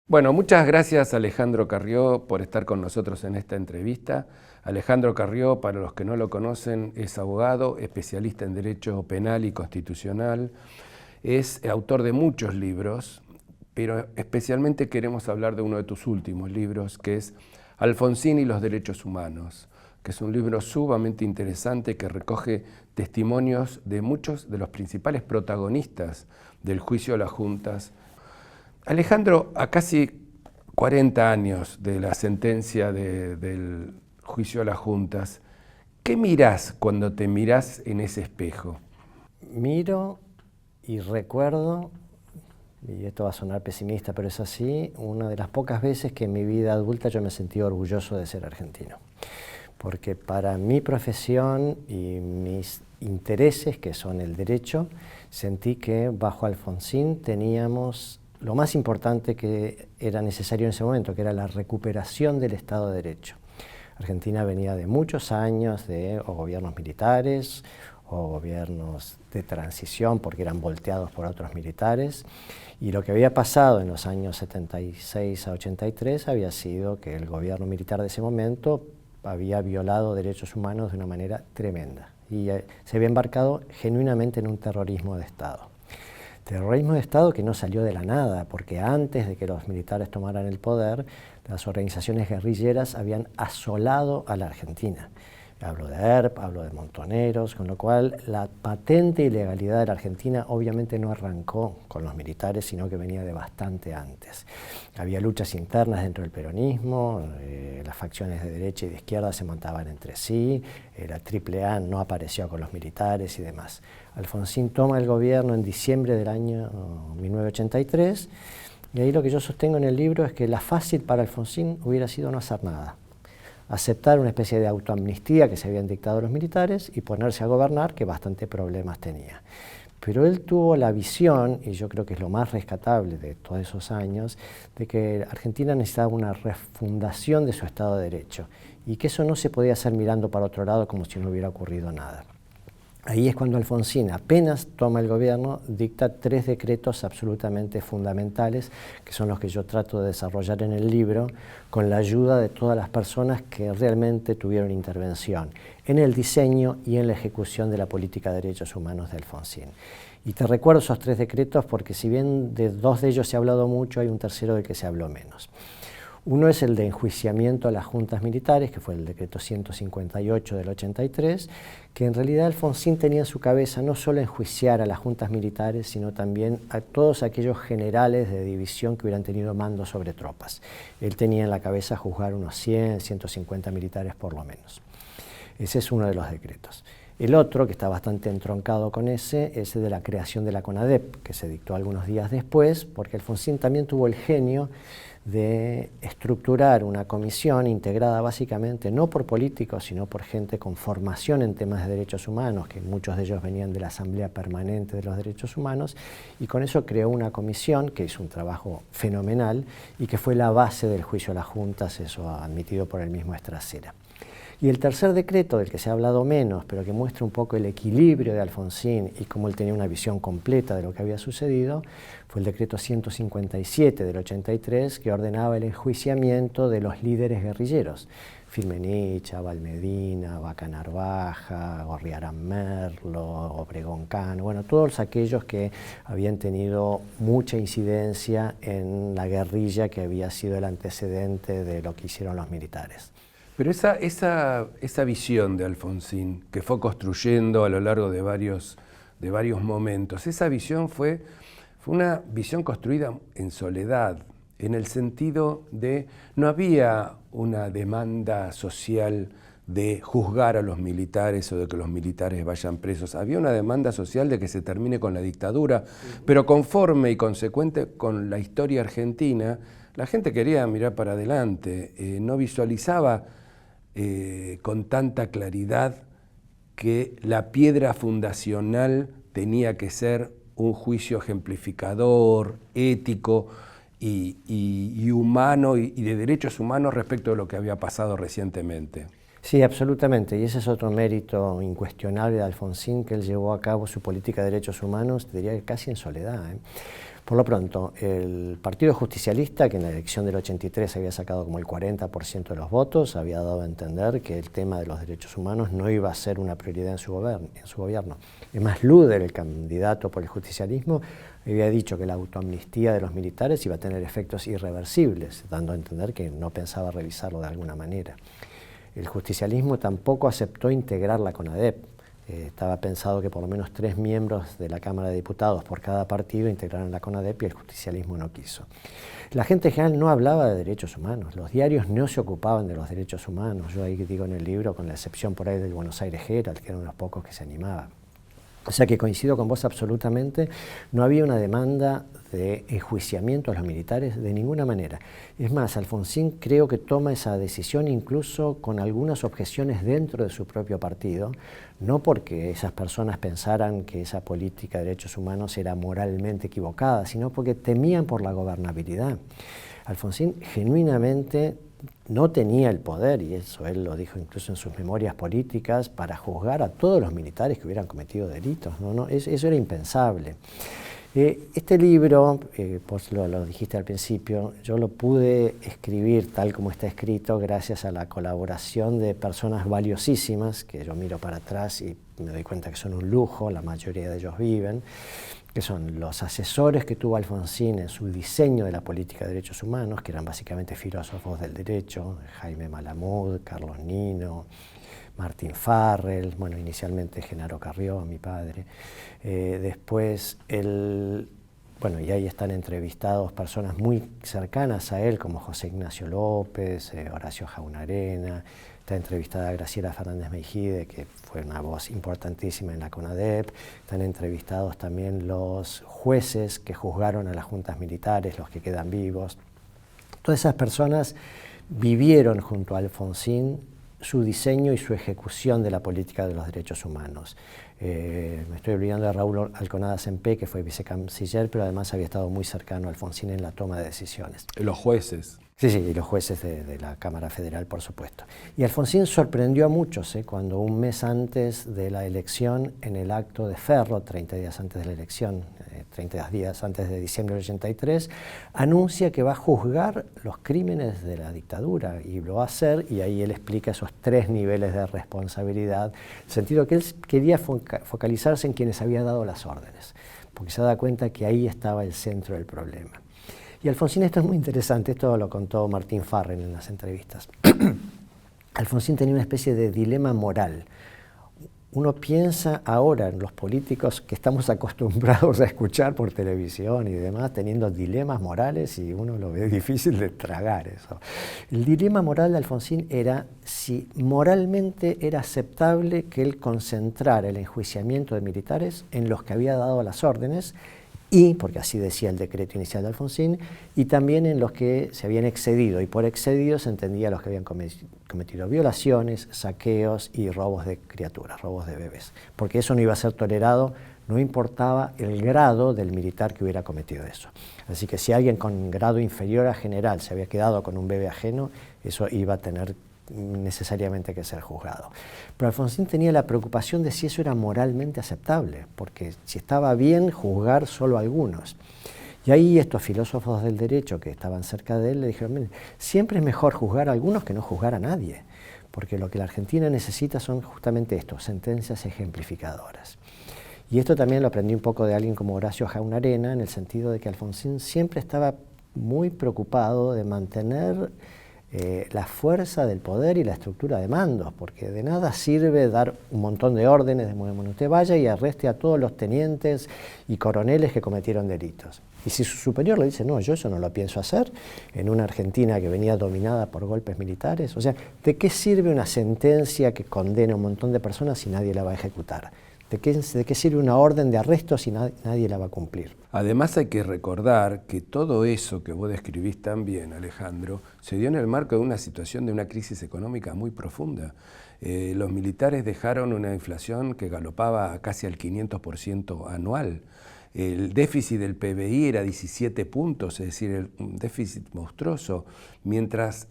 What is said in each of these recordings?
Bueno, muchas gracias Alejandro Carrió por estar con nosotros en esta entrevista. Alejandro Carrió, para los que no lo conocen, es abogado, especialista en Derecho Penal y Constitucional, es autor de muchos libros, pero especialmente queremos hablar de uno de tus últimos libros, que es Alfonsín y los Derechos Humanos, que es un libro sumamente interesante que recoge testimonios de muchos de los principales protagonistas del juicio a las juntas. Alejandro, a casi 40 años de la sentencia del juicio a las juntas, ¿qué mirás cuando te mirás en ese espejo? Miro y recuerdo, y esto va a sonar pesimista, pero es así, una de las pocas veces que en mi vida adulta yo me sentí orgulloso de ser argentino. Porque para mi profesión y mis intereses, que son el derecho, sentí que bajo Alfonsín teníamos lo más importante que era necesario en ese momento, que era la recuperación del Estado de Derecho. Argentina venía de muchos años de gobiernos militares o gobiernos de transición porque eran volteados por otros militares, y lo que había pasado en los años 76 a 83 había sido que el gobierno militar de ese momento había violado derechos humanos de una manera tremenda y se había embarcado genuinamente en un terrorismo de Estado. Terrorismo de Estado que no salió de la nada, porque antes de que los militares tomaran el poder, las organizaciones guerrilleras habían asolado a la Argentina. Hablo de ERP, hablo de montoneros, con lo cual la patente ilegalidad de la Argentina obviamente no arrancó con los militares, sino que venía de bastante antes. Había luchas internas dentro del peronismo, las facciones de derecha y de izquierda se montaban entre sí, la AAA no apareció con los militares y demás. Alfonsín toma el gobierno en diciembre del año 1983, y ahí lo que yo sostengo en el libro es que la fácil para Alfonsín hubiera sido no hacer nada. Aceptar una especie de autoamnistía que se habían dictado los militares y ponerse a gobernar, que bastante problemas tenía. Pero él tuvo la visión, y yo creo que es lo más rescatable de todos esos años, de que Argentina necesitaba una refundación de su Estado de Derecho y que eso no se podía hacer mirando para otro lado como si no hubiera ocurrido nada. Ahí es cuando Alfonsín, apenas toma el gobierno, dicta 3 decretos absolutamente fundamentales, que son los que yo trato de desarrollar en el libro, con la ayuda de todas las personas que realmente tuvieron intervención en el diseño y en la ejecución de la política de derechos humanos de Alfonsín. Y te recuerdo esos 3 decretos porque si bien de 2 de ellos se ha hablado mucho, hay un tercero del que se habló menos. Uno es el de enjuiciamiento a las juntas militares, que fue el decreto 158 del 83, que en realidad Alfonsín tenía en su cabeza no solo enjuiciar a las juntas militares, sino también a todos aquellos generales de división que hubieran tenido mando sobre tropas. Él tenía en la cabeza juzgar unos 100, 150 militares por lo menos. Ese es uno de los decretos. El otro, que está bastante entroncado con ese, es el de la creación de la CONADEP, que se dictó algunos días después, porque Alfonsín también tuvo el genio de estructurar una comisión integrada básicamente no por políticos, sino por gente con formación en temas de derechos humanos, que muchos de ellos venían de la Asamblea Permanente de los Derechos Humanos, y con eso creó una comisión que hizo un trabajo fenomenal y que fue la base del juicio a las juntas, eso admitido por el mismo Estracera. Y el tercer decreto, del que se ha hablado menos, pero que muestra un poco el equilibrio de Alfonsín y cómo él tenía una visión completa de lo que había sucedido, fue el decreto 157 del 83, que ordenaba el enjuiciamiento de los líderes guerrilleros. Firmenich, Valmedina, Vaca Narvaja, Gorriarán Merlo, Obregón Cano, bueno, todos aquellos que habían tenido mucha incidencia en la guerrilla que había sido el antecedente de lo que hicieron los militares. Pero esa visión de Alfonsín, que fue construyendo a lo largo de varios momentos, esa visión fue una visión construida en soledad, en el sentido de no había una demanda social de juzgar a los militares o de que los militares vayan presos. Había una demanda social de que se termine con la dictadura, pero conforme y consecuente con la historia argentina, la gente quería mirar para adelante, no visualizaba con tanta claridad que la piedra fundacional tenía que ser un juicio ejemplificador, ético y humano y de derechos humanos respecto de lo que había pasado recientemente. Sí, absolutamente, y ese es otro mérito incuestionable de Alfonsín, que él llevó a cabo su política de derechos humanos, diría que casi en soledad, ¿eh? Por lo pronto, el Partido Justicialista, que en la elección del 83 había sacado como el 40% de los votos, había dado a entender que el tema de los derechos humanos no iba a ser una prioridad en su gobierno. Es más, Luder, el candidato por el justicialismo, había dicho que la autoamnistía de los militares iba a tener efectos irreversibles, dando a entender que no pensaba revisarlo de alguna manera. El justicialismo tampoco aceptó integrar la CONADEP. Estaba pensado que por lo menos 3 miembros de la Cámara de Diputados por cada partido integraran la CONADEP y el justicialismo no quiso. La gente en general no hablaba de derechos humanos, los diarios no se ocupaban de los derechos humanos. Yo ahí digo en el libro, con la excepción por ahí del Buenos Aires Herald, que era uno de los pocos que se animaba. O sea que coincido con vos absolutamente, no había una demanda de enjuiciamiento a los militares de ninguna manera. Es más, Alfonsín creo que toma esa decisión incluso con algunas objeciones dentro de su propio partido, no porque esas personas pensaran que esa política de derechos humanos era moralmente equivocada, sino porque temían por la gobernabilidad. Alfonsín genuinamente no tenía el poder, y eso él lo dijo incluso en sus memorias políticas, para juzgar a todos los militares que hubieran cometido delitos. Eso era impensable. Este libro, pues lo dijiste al principio, yo lo pude escribir tal como está escrito gracias a la colaboración de personas valiosísimas, que yo miro para atrás y me doy cuenta que son un lujo, la mayoría de ellos viven, que son los asesores que tuvo Alfonsín en su diseño de la política de derechos humanos, que eran básicamente filósofos del derecho, Jaime Malamud, Carlos Nino, Martín Farrell, bueno, inicialmente Genaro Carrió, mi padre. Después, bueno, y ahí están entrevistados personas muy cercanas a él, como José Ignacio López, Horacio Jaunarena. Está entrevistada Graciela Fernández Meijide, que fue una voz importantísima en la CONADEP. Están entrevistados también los jueces que juzgaron a las juntas militares, los que quedan vivos. Todas esas personas vivieron junto a Alfonsín su diseño y su ejecución de la política de los derechos humanos. Me estoy olvidando de Raúl Alconada Sempé, que fue vicecanciller, pero además había estado muy cercano a Alfonsín en la toma de decisiones. Los jueces. Sí, y los jueces de la Cámara Federal, por supuesto. Y Alfonsín sorprendió a muchos cuando un mes antes de la elección, en el acto de Ferro, 30 días antes de la elección, 30 días antes de diciembre del 83, anuncia que va a juzgar los crímenes de la dictadura, y lo va a hacer, y ahí él explica esos 3 niveles de responsabilidad, en el sentido que él quería focalizarse en quienes habían dado las órdenes, porque se da cuenta que ahí estaba el centro del problema. Y Alfonsín, esto es muy interesante, esto lo contó Martín Farrell en las entrevistas. Alfonsín tenía una especie de dilema moral. Uno piensa ahora en los políticos que estamos acostumbrados a escuchar por televisión y demás, teniendo dilemas morales, y uno lo ve difícil de tragar eso. El dilema moral de Alfonsín era si moralmente era aceptable que él concentrara el enjuiciamiento de militares en los que había dado las órdenes, y, porque así decía el decreto inicial de Alfonsín, y también en los que se habían excedido, y por excedidos se entendía los que habían cometido violaciones, saqueos y robos de criaturas, robos de bebés, porque eso no iba a ser tolerado, no importaba el grado del militar que hubiera cometido eso. Así que si alguien con grado inferior a general se había quedado con un bebé ajeno, eso iba a tener necesariamente que ser juzgado. Pero Alfonsín tenía la preocupación de si eso era moralmente aceptable, porque si estaba bien juzgar solo a algunos. Y ahí estos filósofos del derecho que estaban cerca de él le dijeron, siempre es mejor juzgar a algunos que no juzgar a nadie, porque lo que la Argentina necesita son justamente esto, sentencias ejemplificadoras. Y esto también lo aprendí un poco de alguien como Horacio Jaunarena, en el sentido de que Alfonsín siempre estaba muy preocupado de mantener la fuerza del poder y la estructura de mandos, porque de nada sirve dar un montón de órdenes de bueno, usted vaya y arreste a todos los tenientes y coroneles que cometieron delitos. Y si su superior le dice, no, yo eso no lo pienso hacer, en una Argentina que venía dominada por golpes militares, o sea, ¿de qué sirve una sentencia que condena a un montón de personas si nadie la va a ejecutar? ¿De qué sirve una orden de arresto si nadie la va a cumplir? Además hay que recordar que todo eso que vos describís tan bien, Alejandro, se dio en el marco de una situación de una crisis económica muy profunda. Los militares dejaron una inflación que galopaba casi al 500% anual. el déficit del PBI era 17 puntos, es decir, un déficit monstruoso. Mientras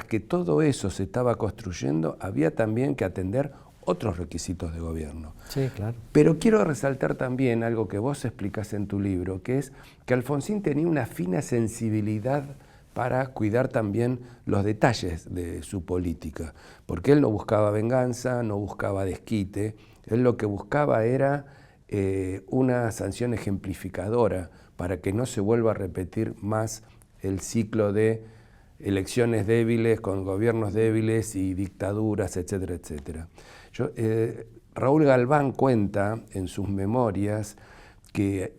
que todo eso se estaba construyendo, había también que atender otros requisitos de gobierno. Sí, claro. Pero quiero resaltar también algo que vos explicás en tu libro, que es que Alfonsín tenía una fina sensibilidad para cuidar también los detalles de su política, porque él no buscaba venganza, no buscaba desquite, él lo que buscaba era una sanción ejemplificadora para que no se vuelva a repetir más el ciclo de elecciones débiles con gobiernos débiles y dictaduras, etcétera, etcétera. Raúl Galván cuenta en sus memorias que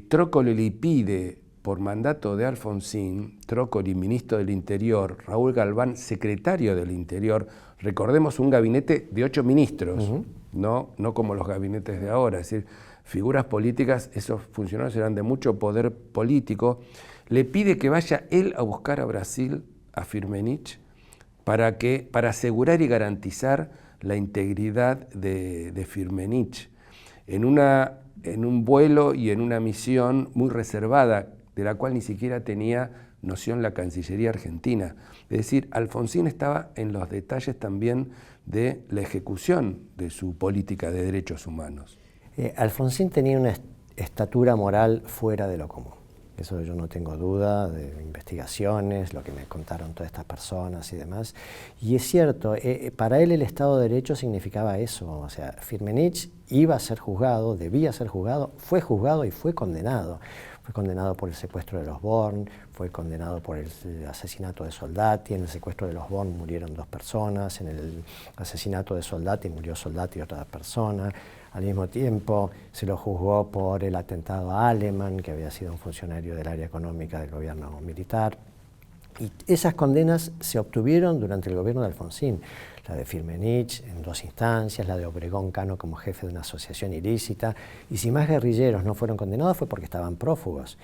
Trócoli le pide, por mandato de Alfonsín, Trócoli, ministro del Interior, Raúl Galván, secretario del Interior, recordemos un gabinete de 8 ministros, no como los gabinetes de ahora, es decir, figuras políticas, esos funcionarios eran de mucho poder político, le pide que vaya él a buscar a Brasil, a Firmenich, para asegurar y garantizar la integridad de Firmenich en un vuelo y en una misión muy reservada, de la cual ni siquiera tenía noción la Cancillería argentina. Es decir, Alfonsín estaba en los detalles también de la ejecución de su política de derechos humanos. Alfonsín tenía una estatura moral fuera de lo común. Eso yo no tengo duda, de investigaciones, lo que me contaron todas estas personas y demás. Y es cierto, para él el Estado de Derecho significaba eso. O sea, Firmenich iba a ser juzgado, debía ser juzgado, fue juzgado y fue condenado. Fue condenado por el secuestro de los Born, fue condenado por el asesinato de Soldati. En el secuestro de los Born murieron 2 personas, en el asesinato de Soldati murió Soldati y otra persona. Al mismo tiempo se lo juzgó por el atentado a Aleman, que había sido un funcionario del área económica del gobierno militar. Y esas condenas se obtuvieron durante el gobierno de Alfonsín. La de Firmenich en 2 instancias, la de Obregón Cano como jefe de una asociación ilícita. Y si más guerrilleros no fueron condenados fue porque estaban prófugos.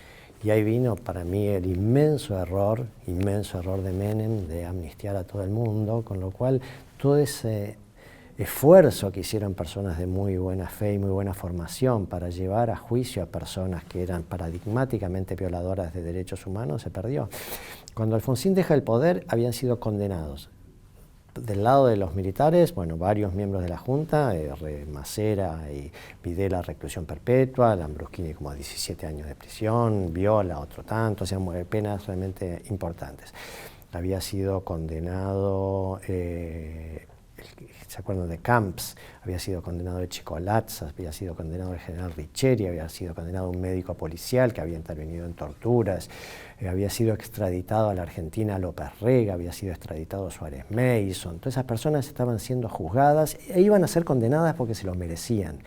Y ahí vino para mí el inmenso error de Menem de amnistiar a todo el mundo, con lo cual todo ese esfuerzo que hicieron personas de muy buena fe y muy buena formación para llevar a juicio a personas que eran paradigmáticamente violadoras de derechos humanos se perdió. Cuando Alfonsín deja el poder, habían sido condenados. Del lado de los militares, bueno, varios miembros de la Junta, Macera y Videla, reclusión perpetua, Lambruschini como 17 años de prisión, Viola otro tanto, o sea, penas realmente importantes. Había sido condenado, ¿se acuerdan de Camps? Había sido condenado de Chico Latza, había sido condenado el general Richeri, había sido condenado un médico policial que había intervenido en torturas, había sido extraditado a la Argentina López Rega, había sido extraditado Suárez Mason. Todas esas personas estaban siendo juzgadas e iban a ser condenadas porque se lo merecían.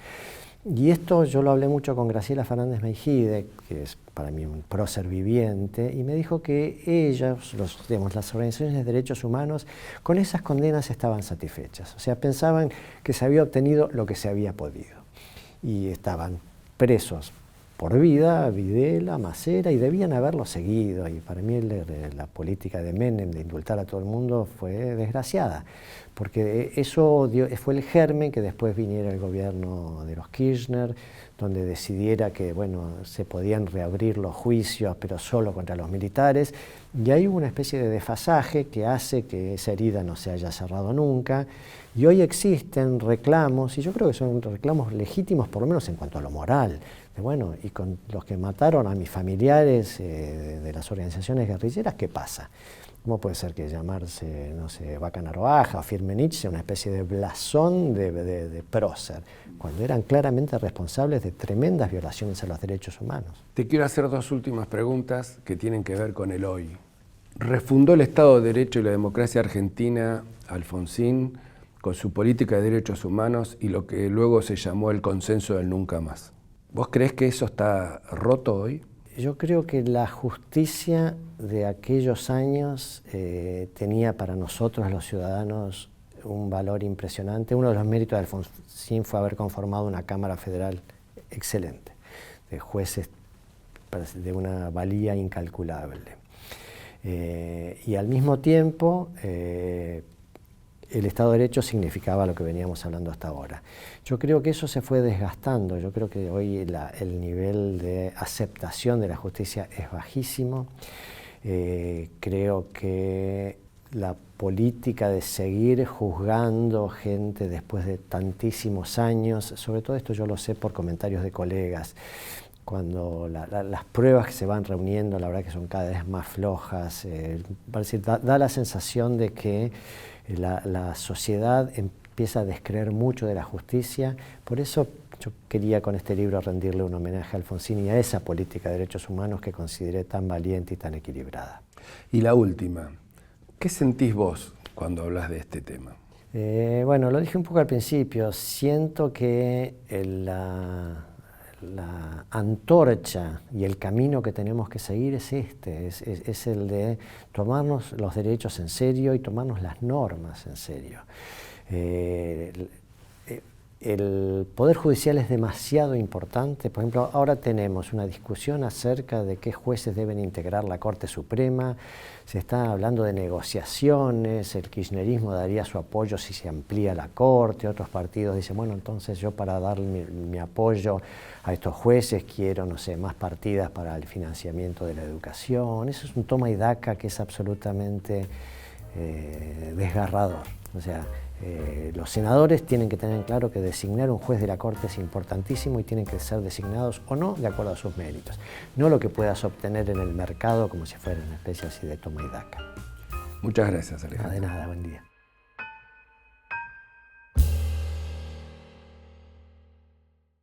Y esto yo lo hablé mucho con Graciela Fernández Meijide, que es para mí un prócer viviente, y me dijo que ellas, las organizaciones de derechos humanos, con esas condenas estaban satisfechas. O sea, pensaban que se había obtenido lo que se había podido. Y estaban presos por vida, Videla, Macera, y debían haberlo seguido. Y para mí la política de Menem de indultar a todo el mundo fue desgraciada, porque eso fue el germen que después viniera el gobierno de los Kirchner, donde decidiera que bueno, se podían reabrir los juicios, pero solo contra los militares, y ahí hubo una especie de desfasaje que hace que esa herida no se haya cerrado nunca, y hoy existen reclamos, y yo creo que son reclamos legítimos por lo menos en cuanto a lo moral, de bueno, y con los que mataron a mis familiares de las organizaciones guerrilleras, ¿qué pasa? ¿Cómo puede ser que llamarse, no sé, Vaca Narvaja o Firmenich sea una especie de blasón de prócer, cuando eran claramente responsables de tremendas violaciones a los derechos humanos? Te quiero hacer 2 últimas preguntas que tienen que ver con el hoy. ¿Refundó el Estado de Derecho y la democracia argentina Alfonsín con su política de derechos humanos y lo que luego se llamó el consenso del nunca más? ¿Vos creés que eso está roto hoy? Yo creo que la justicia de aquellos años tenía para nosotros los ciudadanos un valor impresionante. Uno de los méritos de Alfonsín fue haber conformado una Cámara Federal excelente, de jueces de una valía incalculable. Y al mismo tiempo el Estado de Derecho significaba lo que veníamos hablando hasta ahora. Yo creo que eso se fue desgastando, yo creo que hoy el nivel de aceptación de la justicia es bajísimo. Creo que la política de seguir juzgando gente después de tantísimos años, sobre todo esto yo lo sé por comentarios de colegas, cuando las pruebas que se van reuniendo, la verdad que son cada vez más flojas, da la sensación de que la sociedad empieza a descreer mucho de la justicia. Por eso yo quería con este libro rendirle un homenaje a Alfonsín y a esa política de derechos humanos que consideré tan valiente y tan equilibrada. Y la última, ¿qué sentís vos cuando hablas de este tema? Bueno, lo dije un poco al principio, siento que la antorcha y el camino que tenemos que seguir es es el de tomarnos los derechos en serio y tomarnos las normas en serio. El Poder Judicial es demasiado importante. Por ejemplo, ahora tenemos una discusión acerca de qué jueces deben integrar la Corte Suprema. Se está hablando de negociaciones, el kirchnerismo daría su apoyo si se amplía la Corte, otros partidos dicen, bueno, entonces yo para dar mi apoyo a estos jueces quiero, no sé, más partidas para el financiamiento de la educación. Eso es un toma y daca que es absolutamente desgarrador. O sea, los senadores tienen que tener claro que designar un juez de la Corte es importantísimo y tienen que ser designados o no de acuerdo a sus méritos, no lo que puedas obtener en el mercado como si fuera una especie así de toma y daca. Muchas gracias, Alejandro. De nada, buen día.